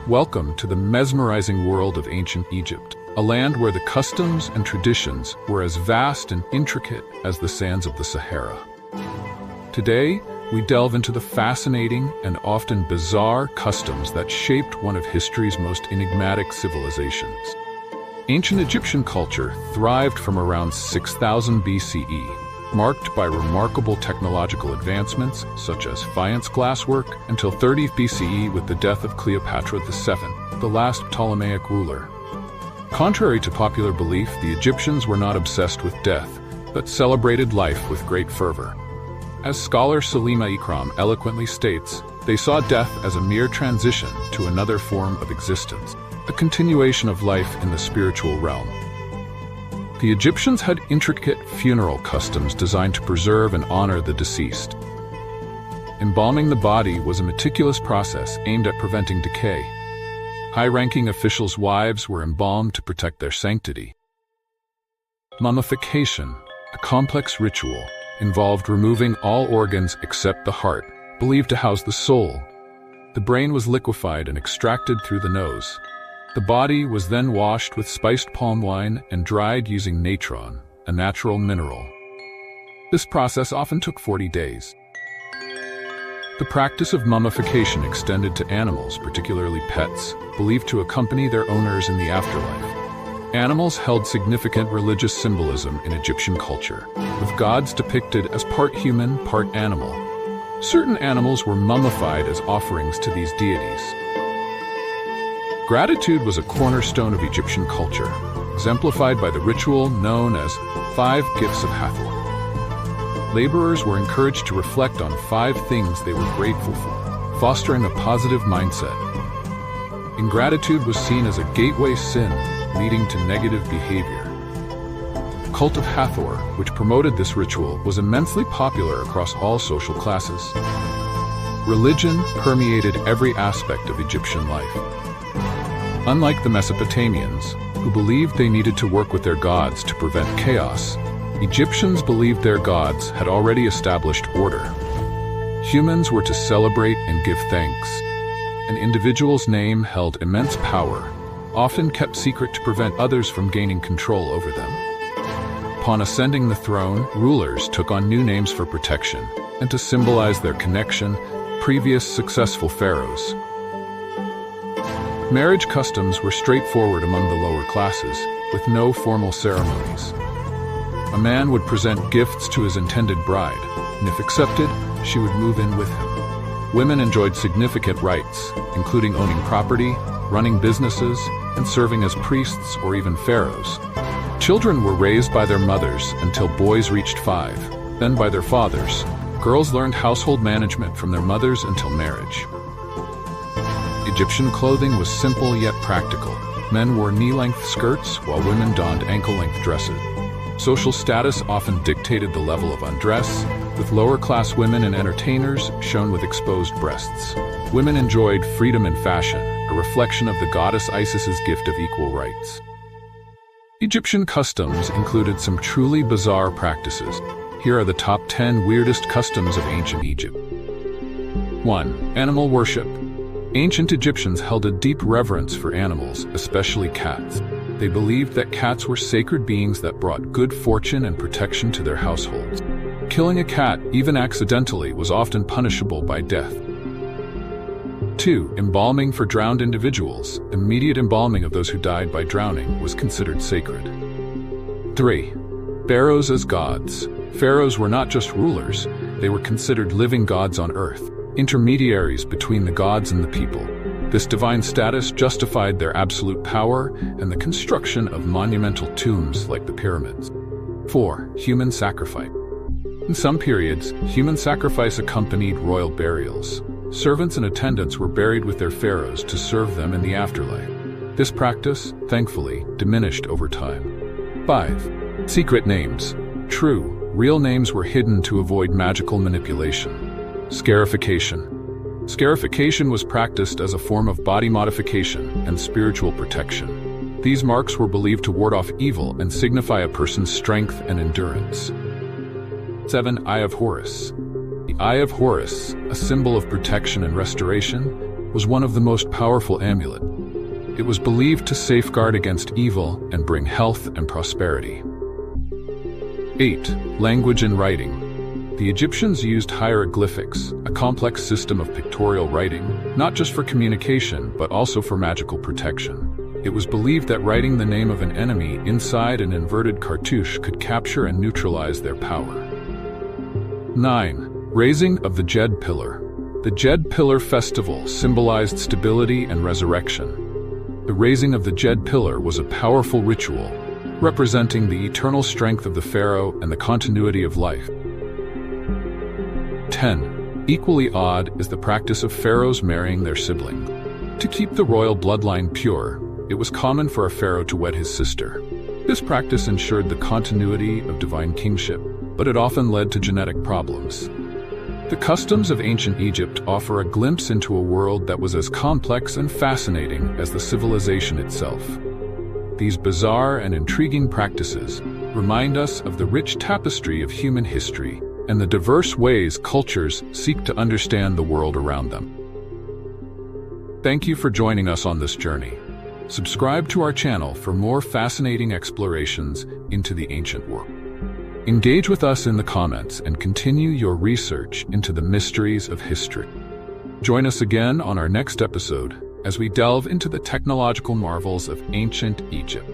Welcome to the mesmerizing world of ancient Egypt, a land where the customs and traditions were as vast and intricate as the sands of the Sahara. Today, we delve into the fascinating and often bizarre customs that shaped one of history's most enigmatic civilizations. Ancient Egyptian culture thrived from around 6000 BCE, marked by remarkable technological advancements such as faience glasswork, until 30 BCE with the death of Cleopatra VII, the last Ptolemaic ruler. Contrary to popular belief, the Egyptians were not obsessed with death, but celebrated life with great fervor. As scholar Salima Ikram eloquently states, they saw death as a mere transition to another form of existence, a continuation of life in the spiritual realm. The Egyptians had intricate funeral customs designed to preserve and honor the deceased. Embalming the body was a meticulous process aimed at preventing decay. High-ranking officials' wives were embalmed to protect their sanctity. Mummification, a complex ritual, involved removing all organs except the heart, believed to house the soul. The brain was liquefied and extracted through the nose. The body was then washed with spiced palm wine and dried using natron, a natural mineral. This process often took 40 days. The practice of mummification extended to animals, particularly pets, believed to accompany their owners in the afterlife. Animals held significant religious symbolism in Egyptian culture, with gods depicted as part human, part animal. Certain animals were mummified as offerings to these deities. Gratitude was a cornerstone of Egyptian culture, exemplified by the ritual known as 5 Gifts of Hathor. Laborers were encouraged to reflect on 5 things they were grateful for, fostering a positive mindset. Ingratitude was seen as a gateway sin, leading to negative behavior. The cult of Hathor, which promoted this ritual, was immensely popular across all social classes. Religion permeated every aspect of Egyptian life. Unlike the Mesopotamians, who believed they needed to work with their gods to prevent chaos, Egyptians believed their gods had already established order. Humans were to celebrate and give thanks. An individual's name held immense power, often kept secret to prevent others from gaining control over them. Upon ascending the throne, rulers took on new names for protection and to symbolize their connection to previous successful pharaohs. Marriage customs were straightforward among the lower classes, with no formal ceremonies. A man would present gifts to his intended bride, and if accepted, she would move in with him. Women enjoyed significant rights, including owning property, running businesses, and serving as priests or even pharaohs. Children were raised by their mothers until boys reached 5, then by their fathers. Girls learned household management from their mothers until marriage. Egyptian clothing was simple yet practical. Men wore knee-length skirts while women donned ankle-length dresses. Social status often dictated the level of undress, with lower-class women and entertainers shown with exposed breasts. Women enjoyed freedom in fashion, a reflection of the goddess Isis's gift of equal rights. Egyptian customs included some truly bizarre practices. Here are the top 10 weirdest customs of ancient Egypt. 1. Animal worship. Ancient Egyptians held a deep reverence for animals, especially cats. They believed that cats were sacred beings that brought good fortune and protection to their households. Killing a cat, even accidentally, was often punishable by death. 2. Embalming for drowned individuals. Immediate embalming of those who died by drowning was considered sacred. 3. Pharaohs as gods. Pharaohs were not just rulers, they were considered living gods on earth, intermediaries between the gods and the people. This divine status justified their absolute power and the construction of monumental tombs like the pyramids. 4. Human sacrifice. In some periods, human sacrifice accompanied royal burials. Servants and attendants were buried with their pharaohs to serve them in the afterlife. This practice, thankfully, diminished over time. 5. Secret names. True, real names were hidden to avoid magical manipulation. Scarification. Scarification was practiced as a form of body modification and spiritual protection. These marks were believed to ward off evil and signify a person's strength and endurance. 7. Eye of Horus. The Eye of Horus, a symbol of protection and restoration, was one of the most powerful amulets. It was believed to safeguard against evil and bring health and prosperity. 8. Language and writing. The Egyptians used hieroglyphics, a complex system of pictorial writing, not just for communication, but also for magical protection. It was believed that writing the name of an enemy inside an inverted cartouche could capture and neutralize their power. 9. Raising of the Djed Pillar. The Djed Pillar festival symbolized stability and resurrection. The raising of the Djed Pillar was a powerful ritual, representing the eternal strength of the pharaoh and the continuity of life. 10. Equally odd is the practice of pharaohs marrying their sibling. To keep the royal bloodline pure, it was common for a pharaoh to wed his sister. This practice ensured the continuity of divine kingship, but it often led to genetic problems. The customs of ancient Egypt offer a glimpse into a world that was as complex and fascinating as the civilization itself. These bizarre and intriguing practices remind us of the rich tapestry of human history and the diverse ways cultures seek to understand the world around them. Thank you for joining us on this journey. Subscribe to our channel for more fascinating explorations into the ancient world. Engage with us in the comments and continue your research into the mysteries of history. Join us again on our next episode as we delve into the technological marvels of ancient Egypt.